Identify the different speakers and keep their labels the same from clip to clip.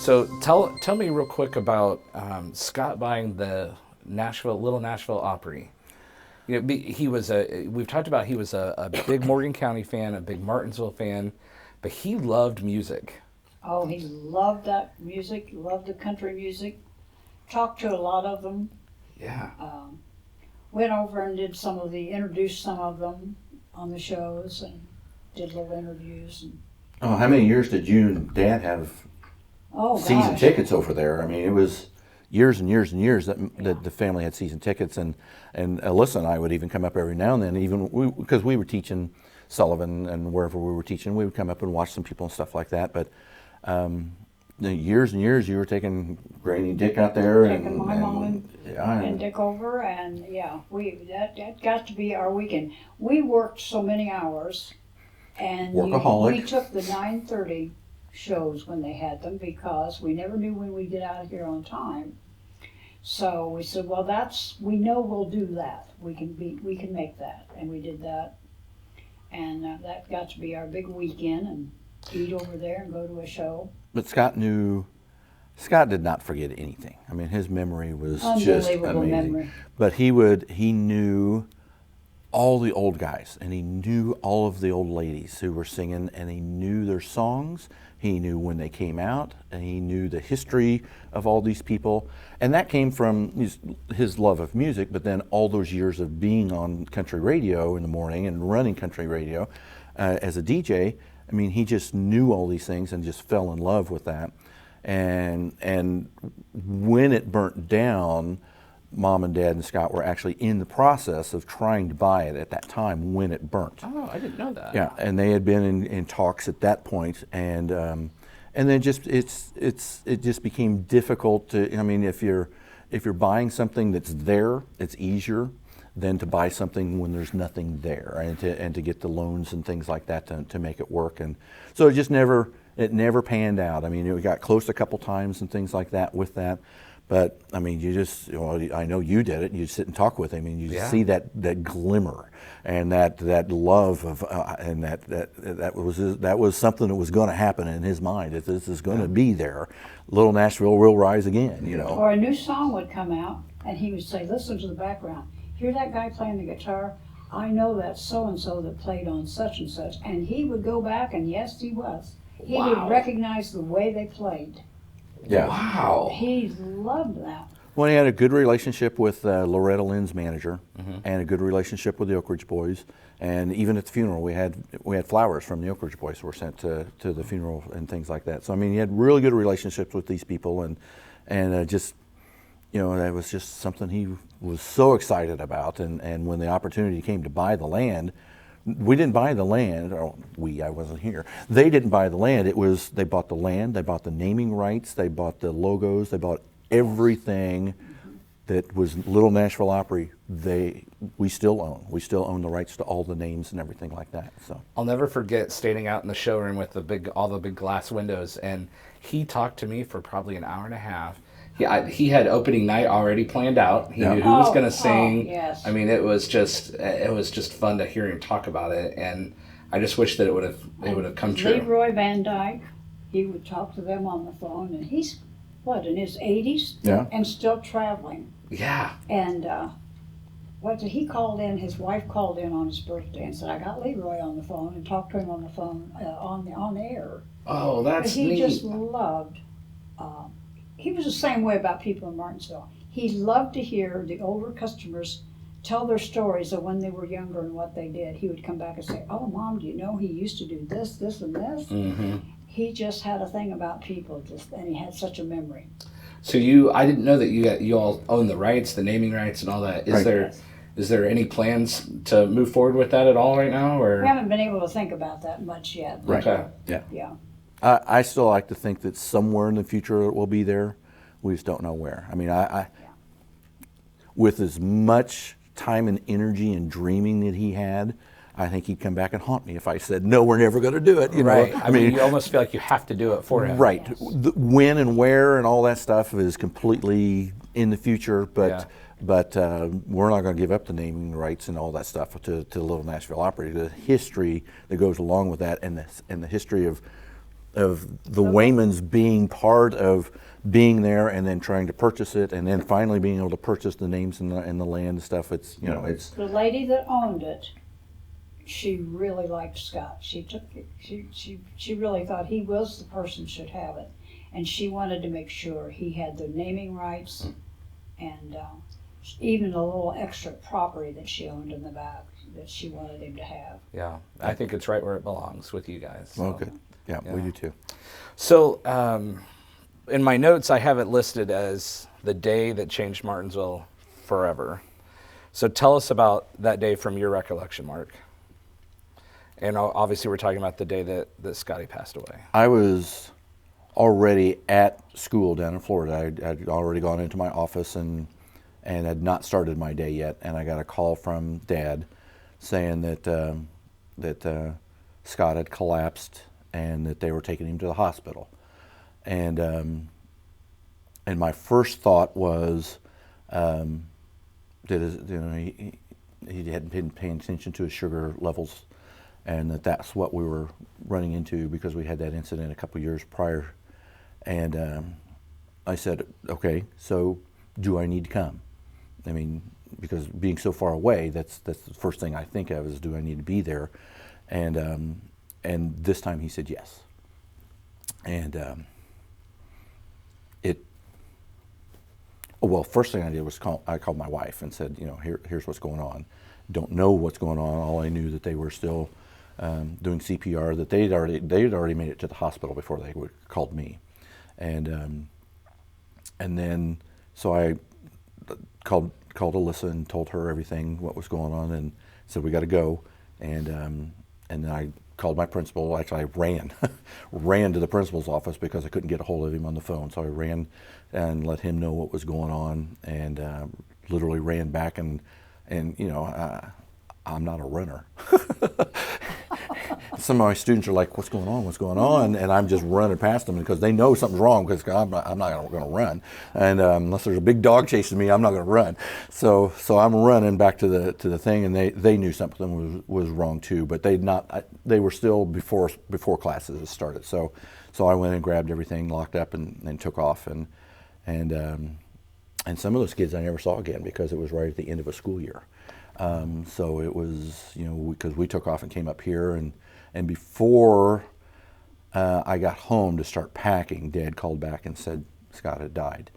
Speaker 1: So tell me real quick about Scott buying the Little Nashville Opry. You know, he was we've talked about he was a big Morgan County fan, a big Martinsville fan, but he loved music.
Speaker 2: Oh, he loved that music, loved the country music, talked to a lot of them.
Speaker 1: Yeah.
Speaker 2: Went over and introduced some of them on the shows and did little interviews.
Speaker 3: Oh, how many years did you and Dad have season tickets over there? I mean, it was years and years and years that the family had season tickets, and Alyssa and I would even come up every now and then, because we were teaching Sullivan and wherever we were teaching, we would come up and watch some people and stuff like that. But the years and years you were taking Granny and Dick out there,
Speaker 2: taking my mom and Dick over, and that got to be our weekend. We worked so many hours, and
Speaker 3: workaholic.
Speaker 2: We took the 9:30 shows when they had them because we never knew when we'd get out of here on time. So we said, well, we know we'll do that. We can make that, and we did that, and that got to be our big weekend, and eat over there and go to a show.
Speaker 3: But Scott did not forget anything. I mean, his memory was just amazing. Memory. But he knew all the old guys, and he knew all of the old ladies who were singing, and he knew their songs. He knew when they came out, and he knew the history of all these people. And that came from his love of music, but then all those years of being on country radio in the morning and running country radio as a DJ. I mean, he just knew all these things and just fell in love with that. And when it burnt down, Mom and Dad and Scott were actually in the process of trying to buy it at that time when it burnt.
Speaker 1: Oh, I didn't know that.
Speaker 3: Yeah, and they had been in talks at that point, and then it just became difficult to. I mean, if you're buying something that's there, it's easier than to buy something when there's nothing there, and to get the loans and things like that to make it work. And so it just never panned out. I mean, we got close a couple times and things like that with that. But I mean, I know you did it. You sit and talk with him, and you just see that glimmer and that love of, and that was something that was going to happen in his mind. That this is going to be there. Little Nashville will rise again. You know.
Speaker 2: Or a new song would come out, and he would say, "Listen to the background. Hear that guy playing the guitar? I know that's so and so that played on such and such." And he would go back, and yes, he was. He would recognize the way they played.
Speaker 3: Yeah.
Speaker 1: Wow.
Speaker 2: He loved that.
Speaker 3: Well, he had a good relationship with Loretta Lynn's manager, and a good relationship with the Oak Ridge Boys. And even at the funeral, we had flowers from the Oak Ridge Boys were sent to the funeral and things like that. So I mean, he had really good relationships with these people, and just, you know, that was just something he was so excited about. And when the opportunity came to buy the land, we didn't buy the land. I wasn't here. They didn't buy the land. They bought the land, they bought the naming rights, they bought the logos, they bought everything that was Little Nashville Opry. We still own. We still own the rights to all the names and everything like that. So
Speaker 1: I'll never forget standing out in the showroom with all the big glass windows, and he talked to me for probably an hour and a half. He had opening night already planned out. He knew who was going to sing.
Speaker 2: Yes.
Speaker 1: I mean, it was just fun to hear him talk about it, and I just wish that it would have come true.
Speaker 2: Leroy Van Dyke, he would talk to them on the phone, and he's in his 80s, and still traveling.
Speaker 1: Yeah.
Speaker 2: And he called in? His wife called in on his birthday and said, "I got Leroy on the phone," and talked to him on the phone on air.
Speaker 1: Oh, that's neat.
Speaker 2: He just loved. He was the same way about people in Martinsville. He loved to hear the older customers tell their stories of when they were younger and what they did. He would come back and say, "Oh, Mom, do you know he used to do this, this, and this?"
Speaker 1: Mm-hmm.
Speaker 2: He just had a thing about people, and he had such a memory.
Speaker 1: So I didn't know that you all own the rights, the naming rights, and all that. Is there any plans to move forward with that at all right now, or
Speaker 2: we haven't been able to think about that much yet?
Speaker 3: Right.
Speaker 1: Okay.
Speaker 2: Yeah.
Speaker 3: I still like to think that somewhere in the future it will be there. We just don't know where. I mean, with as much time and energy and dreaming that he had, I think he'd come back and haunt me if I said, "No, we're never going to do it." You
Speaker 1: right.
Speaker 3: know?
Speaker 1: I mean, you almost feel like you have to do it for him.
Speaker 3: Right.
Speaker 2: Yes.
Speaker 3: When and where and all that stuff is completely in the future, but we're not going to give up the naming rights and all that stuff to Little Nashville Opry. The history that goes along with that, and the history of the Waymans being part of being there and then trying to purchase it and then finally being able to purchase the names and the land and stuff. It's, you know, it's
Speaker 2: the lady that owned it. She really liked Scott. She really thought he was the person should have it, and she wanted to make sure he had the naming rights, and even a little extra property that she owned in the back that she wanted him to have.
Speaker 1: Yeah, I think it's right where it belongs with you guys. So.
Speaker 3: well, good. Yeah, we do too.
Speaker 1: So, in my notes, I have it listed as the day that changed Martinsville forever. So tell us about that day from your recollection, Mark. And obviously we're talking about the day that Scotty passed away.
Speaker 3: I was already at school down in Florida. I'd already gone into my office and had not started my day yet. And I got a call from Dad saying that Scott had collapsed and that they were taking him to the hospital. And my first thought was that he hadn't been paying attention to his sugar levels, and that's what we were running into because we had that incident a couple years prior. And I said, okay, so do I need to come? I mean, because being so far away, that's the first thing I think of is, do I need to be there? And this time he said yes. And well, first thing I did was I called my wife and said, you know, here's what's going on. Don't know what's going on. All I knew that they were still doing CPR, that they'd already made it to the hospital before they called me. And then so I called Alyssa and told her everything, what was going on, and said we got to go. And then I called my principal. Actually, I ran to the principal's office because I couldn't get a hold of him on the phone. So I ran and let him know what was going on, and literally ran back and you know, I'm not a runner. Some of my students are like, what's going on? What's going on? And I'm just running past them because they know something's wrong because I'm not going to run. And unless there's a big dog chasing me, I'm not going to run. So I'm running back to the thing, and they knew something was wrong too, but they were still before classes had started. So I went and grabbed everything, locked up, and took off. And some of those kids I never saw again because it was right at the end of a school year. So it was, you know, because we took off and came up here, and before I got home to start packing, Dad called back and said Scott had died,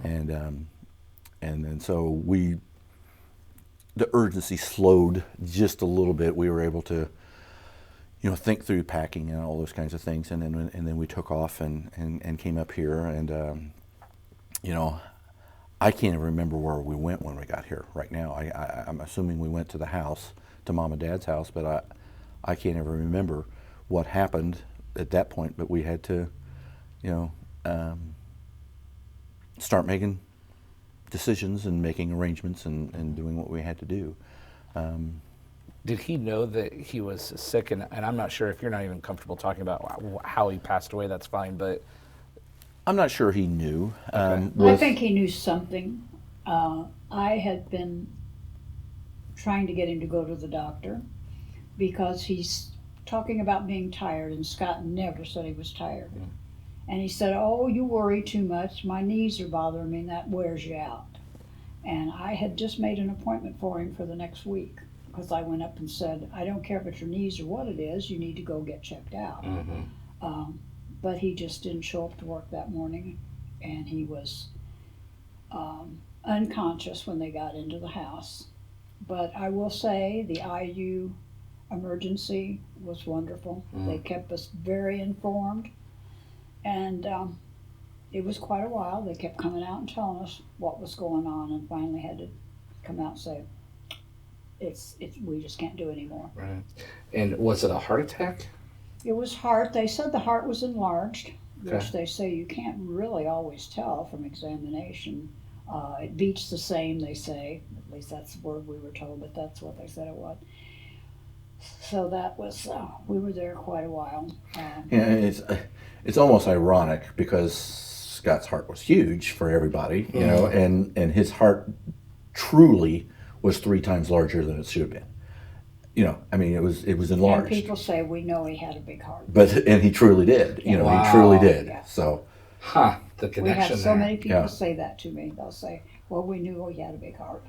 Speaker 3: and then so the urgency slowed just a little bit. We were able to, you know, think through packing and all those kinds of things, and then we took off and came up here, and you know, I can't even remember where we went when we got here right now. I'm assuming we went to the house, to Mom and Dad's house, but I can't ever remember what happened at that point. But we had to, you know, start making decisions and making arrangements and doing what we had to do.
Speaker 1: Did he know that he was sick? And I'm not sure if you're not even comfortable talking about how he passed away, that's fine, but...
Speaker 3: I'm not sure he knew.
Speaker 1: Okay.
Speaker 2: I think he knew something. I had been trying to get him to go to the doctor because he's talking about being tired, and Scott never said he was tired.
Speaker 1: Mm.
Speaker 2: And he said, oh, you worry too much. My knees are bothering me, and that wears you out. And I had just made an appointment for him for the next week because I went up and said, I don't care if it's your knees or what it is, you need to go get checked out.
Speaker 1: Mm-hmm.
Speaker 2: But he just didn't show up to work that morning, and he was unconscious when they got into the house. But I will say the IU emergency was wonderful.
Speaker 1: Mm.
Speaker 2: They kept us very informed, and it was quite a while. They kept coming out and telling us what was going on, and finally had to come out and say, we just can't do anymore.
Speaker 1: Right. And was it a heart attack?
Speaker 2: It was heart. They said the heart was enlarged,
Speaker 1: Okay.
Speaker 2: which they say you can't really always tell from examination. It beats the same, they say. At least that's the word we were told, but that's what they said it was. So that was, we were there quite a while.
Speaker 3: Yeah, it's almost ironic because Scott's heart was huge for everybody, you know, and his heart truly was 3 times larger than it should have been. you know, I mean, it was
Speaker 2: And
Speaker 3: enlarged.
Speaker 2: people say, we know he had a big heart.
Speaker 3: And he truly did. You know,
Speaker 1: Wow.
Speaker 3: he truly did.
Speaker 2: Yeah.
Speaker 3: So,
Speaker 1: The
Speaker 2: We
Speaker 1: connection
Speaker 2: have so
Speaker 1: there.
Speaker 2: many people
Speaker 3: Yeah.
Speaker 2: say that to me. They'll say, well, we knew he had a big heart.